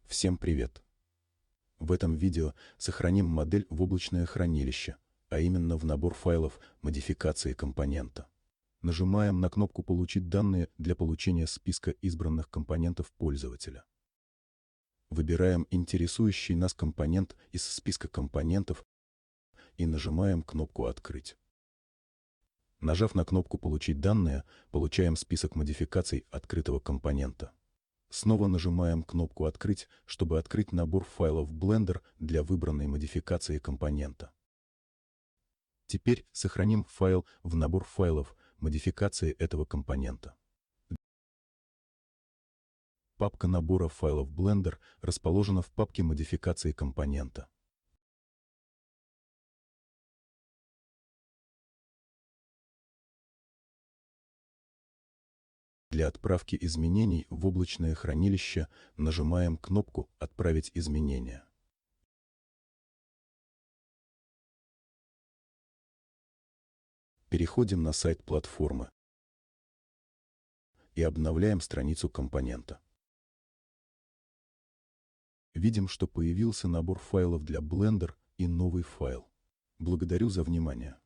Всем привет! В этом видео сохраним модель в облачное хранилище, а именно в набор файлов модификации компонента. Нажимаем на кнопку «Получить данные» для получения списка избранных компонентов пользователя. Выбираем интересующий нас компонент из списка компонентов и нажимаем кнопку «Открыть». Нажав на кнопку «Получить данные», получаем список модификаций открытого компонента. Снова нажимаем кнопку «Открыть», чтобы открыть набор файлов Blender для выбранной модификации компонента. Теперь сохраним файл в набор файлов модификации этого компонента. Папка набора файлов Blender расположена в папке модификации компонента. Для отправки изменений в облачное хранилище нажимаем кнопку «Отправить изменения». Переходим на сайт платформы и обновляем страницу компонента. Видим, что появился набор файлов для Blender и новый файл. Благодарю за внимание.